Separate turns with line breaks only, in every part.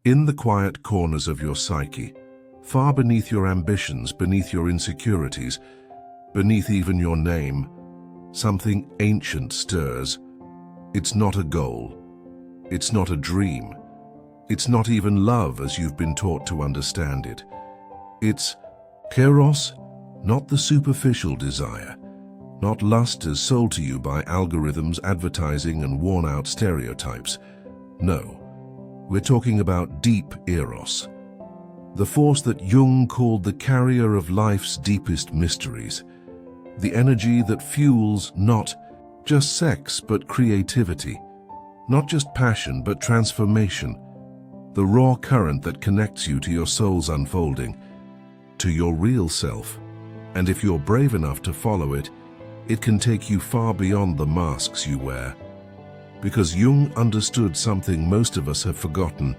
In the quiet corners of your psyche, far beneath your ambitions, beneath your insecurities, beneath even your name, something ancient stirs. It's not a goal. It's not a dream. It's not even love as you've been taught to understand it. It's Eros, not the superficial desire, not lust as sold to you by algorithms, advertising, and worn-out stereotypes. No, we're talking about deep Eros, the force that Jung called the carrier of life's deepest mysteries, the energy that fuels not just sex but creativity, not just passion but transformation, the raw current that connects you to your soul's unfolding, to your real self. And if you're brave enough to follow it, it can take you far beyond the masks you wear. Because Jung understood something most of us have forgotten.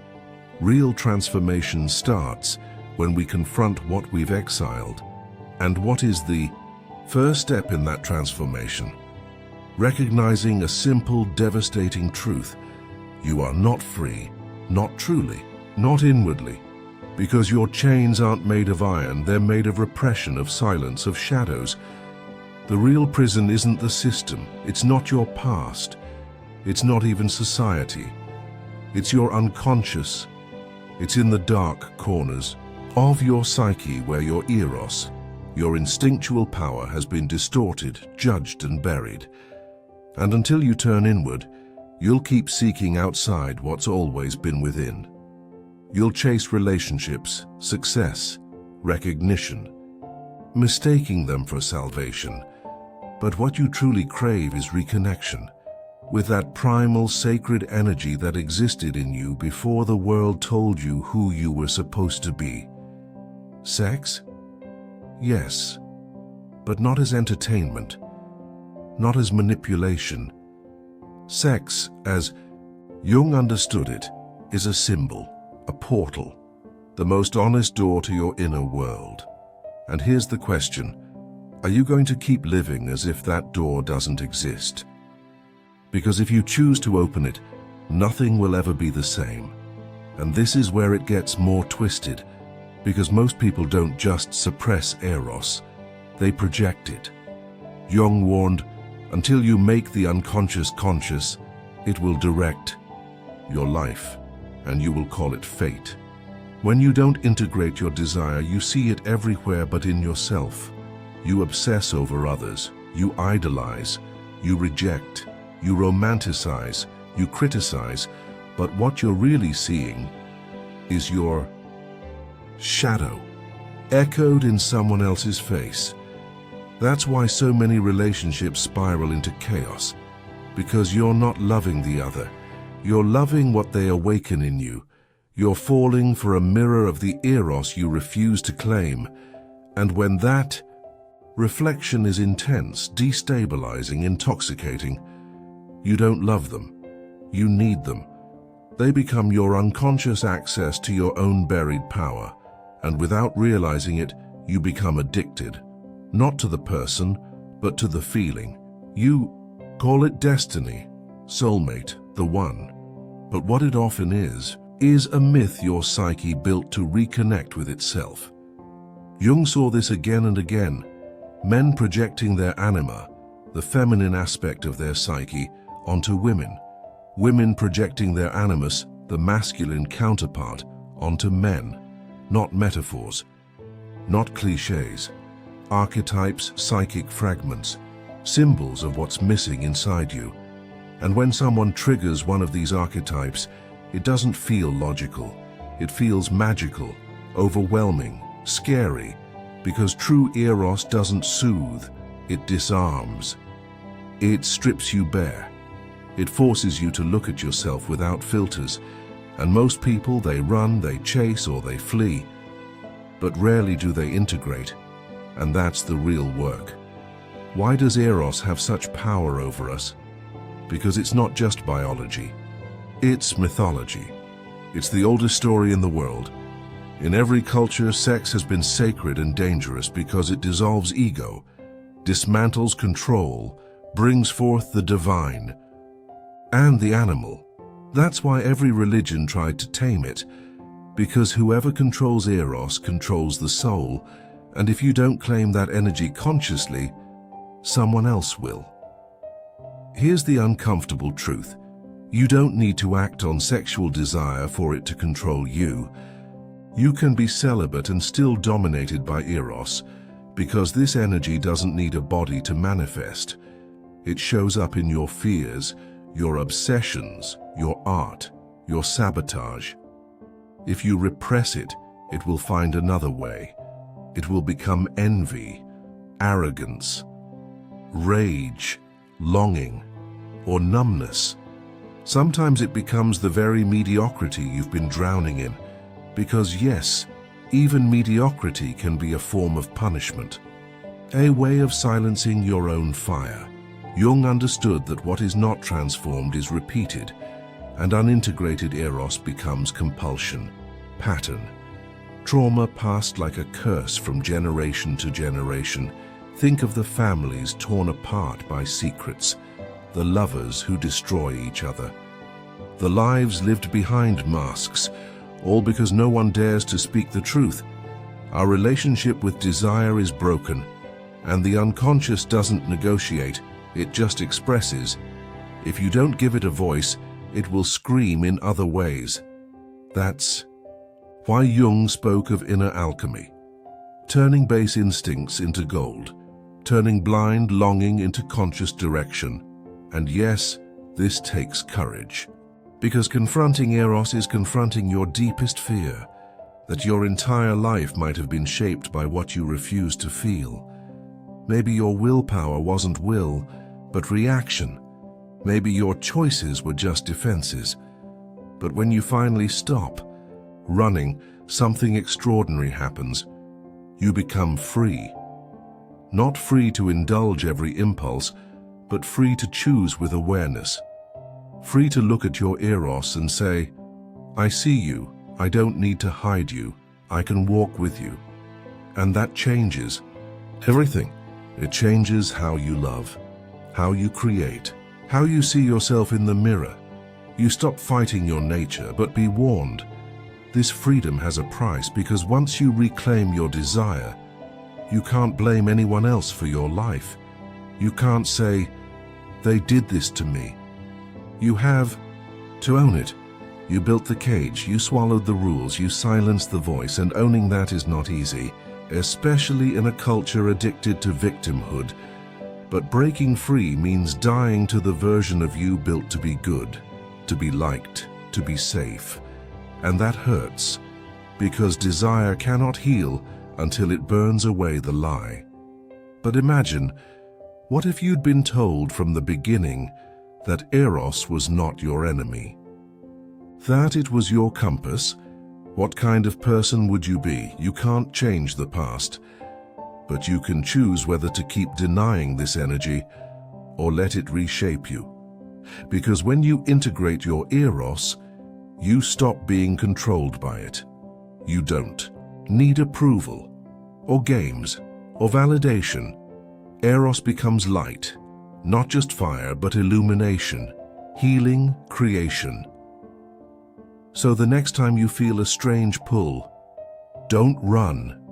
Real transformation starts when we confront what we've exiled. And what is the first step in that transformation? Recognizing a simple, devastating truth. You are not free, not truly, not inwardly. Because your chains aren't made of iron, they're made of repression, of silence, of shadows. The real prison isn't the system, it's not your past, it's not even society. It's your unconscious. It's in the dark corners of your psyche where your Eros, your instinctual power, has been distorted, judged, and buried. And until you turn inward, you'll keep seeking outside what's always been within. You'll chase relationships, success, recognition, mistaking them for salvation. But what you truly crave is reconnection with that primal, sacred energy that existed in you before the world told you who you were supposed to be. Sex? Yes, but not as entertainment, not as manipulation. Sex, as Jung understood it, is a symbol, a portal, the most honest door to your inner world. And here's the question: are you going to keep living as if that door doesn't exist? Because if you choose to open it, nothing will ever be the same. And this is where it gets more twisted, because most people don't just suppress Eros, they project it. Jung warned, until you make the unconscious conscious, it will direct your life, and you will call it fate. When you don't integrate your desire, you see it everywhere but in yourself. You obsess over others, you idolize, you reject, you romanticize, you criticize, but what you're really seeing is your shadow, echoed in someone else's face. That's why so many relationships spiral into chaos, because you're not loving the other. You're loving what they awaken in you. You're falling for a mirror of the Eros you refuse to claim. And when that reflection is intense, destabilizing, intoxicating, you don't love them. You need them. They become your unconscious access to your own buried power. And without realizing it, you become addicted. Not to the person, but to the feeling. You call it destiny, soulmate, the one. But what it often is a myth your psyche built to reconnect with itself. Jung saw this again and again. Men projecting their anima, the feminine aspect of their psyche, onto women. Women projecting their animus, the masculine counterpart, onto men. Not metaphors, not cliches. Archetypes, psychic fragments, symbols of what's missing inside you. And when someone triggers one of these archetypes, it doesn't feel logical. It feels magical, overwhelming, scary, because true Eros doesn't soothe, it disarms. It strips you bare. It forces you to look at yourself without filters. And most people, they run, they chase, or they flee. But rarely do they integrate. And that's the real work. Why does Eros have such power over us? Because it's not just biology. It's mythology. It's the oldest story in the world. In every culture, sex has been sacred and dangerous because it dissolves ego, dismantles control, brings forth the divine and the animal. That's why every religion tried to tame it. Because whoever controls Eros controls the soul, and if you don't claim that energy consciously, someone else will. Here's the uncomfortable truth. You don't need to act on sexual desire for it to control you. You can be celibate and still dominated by Eros, because this energy doesn't need a body to manifest. It shows up in your fears, your obsessions, your art, your sabotage. If you repress it, it will find another way. It will become envy, arrogance, rage, longing, or numbness. Sometimes it becomes the very mediocrity you've been drowning in, because yes, even mediocrity can be a form of punishment, a way of silencing your own fire. Jung understood that what is not transformed is repeated, and unintegrated Eros becomes compulsion, pattern, trauma passed like a curse from generation to generation. Think of the families torn apart by secrets, the lovers who destroy each other, the lives lived behind masks, all because no one dares to speak the truth. Our relationship with desire is broken, and the unconscious doesn't negotiate, it just expresses. If you don't give it a voice, it will scream in other ways. That's why Jung spoke of inner alchemy, turning base instincts into gold, turning blind longing into conscious direction. And yes, this takes courage, because confronting Eros is confronting your deepest fear, that your entire life might have been shaped by what you refused to feel. Maybe your willpower wasn't will, but reaction. Maybe your choices were just defenses. But when you finally stop running, something extraordinary happens. You become free. Not free to indulge every impulse, but free to choose with awareness. Free to look at your Eros and say, I see you, I don't need to hide you, I can walk with you. And that changes everything. It changes how you love, how you create, how you see yourself in the mirror. You stop fighting your nature, but be warned. This freedom has a price, because once you reclaim your desire, you can't blame anyone else for your life. You can't say, they did this to me. You have to own it. You built the cage, you swallowed the rules, you silenced the voice, and owning that is not easy, especially in a culture addicted to victimhood. But breaking free means dying to the version of you built to be good, to be liked, to be safe. And that hurts, because desire cannot heal until it burns away the lie. But imagine, what if you'd been told from the beginning that Eros was not your enemy? That it was your compass? What kind of person would you be? You can't change the past, but you can choose whether to keep denying this energy or let it reshape you. Because when you integrate your Eros, you stop being controlled by it. You don't need approval, or games, or validation. Eros becomes light, not just fire, but illumination, healing, creation. So the next time you feel a strange pull, don't run.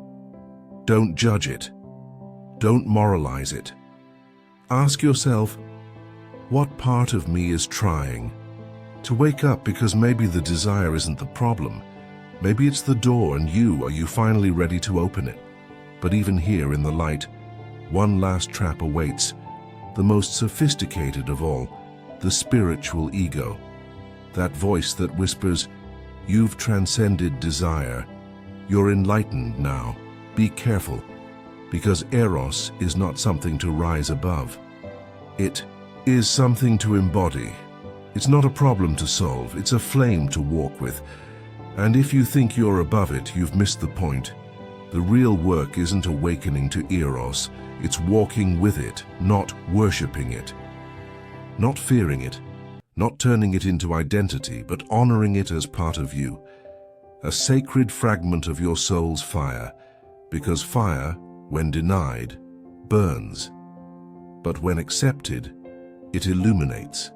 Don't judge it. Don't moralize it. Ask yourself, what part of me is trying to wake up? Because maybe the desire isn't the problem. Maybe it's the door, and are you finally ready to open it? But even here in the light, one last trap awaits, the most sophisticated of all, the spiritual ego. That voice that whispers, you've transcended desire. You're enlightened now. Be careful, because Eros is not something to rise above. It is something to embody. It's not a problem to solve, it's a flame to walk with. And if you think you're above it, you've missed the point. The real work isn't awakening to Eros, it's walking with it, not worshipping it. Not fearing it, not turning it into identity, but honoring it as part of you. A sacred fragment of your soul's fire, because fire, when denied, burns. But when accepted, it illuminates.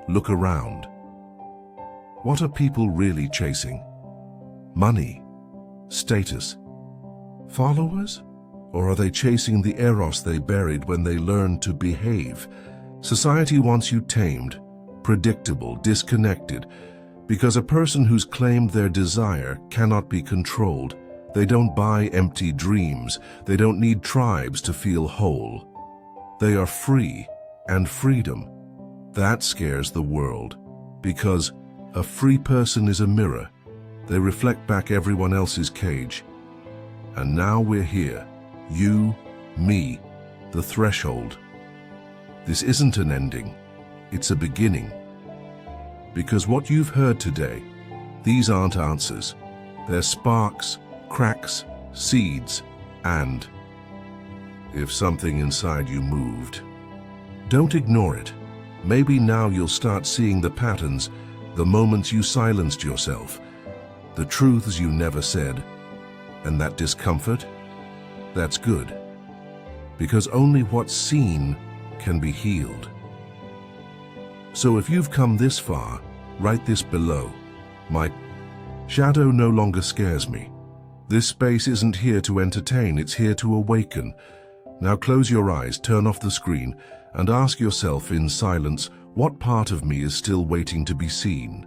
Look around. What are people really chasing? Money? Status? Followers? Or are they chasing the Eros they buried when they learned to behave? Society wants you tamed, predictable, disconnected, because a person who's claimed their desire cannot be controlled. They don't buy empty dreams. They don't need tribes to feel whole. They are free, and freedom, that scares the world, because a free person is a mirror. They reflect back everyone else's cage. And now we're here. You, me, the threshold. This isn't an ending, it's a beginning. Because what you've heard today, these aren't answers. They're sparks, cracks, seeds, and if something inside you moved, don't ignore it. Maybe now you'll start seeing the patterns, the moments you silenced yourself, the truths you never said, and that discomfort. That's good, because only what's seen can be healed. So if you've come this far, write this below. My shadow no longer scares me. This space isn't here to entertain, it's here to awaken. Now close your eyes, turn off the screen, and ask yourself in silence, what part of me is still waiting to be seen?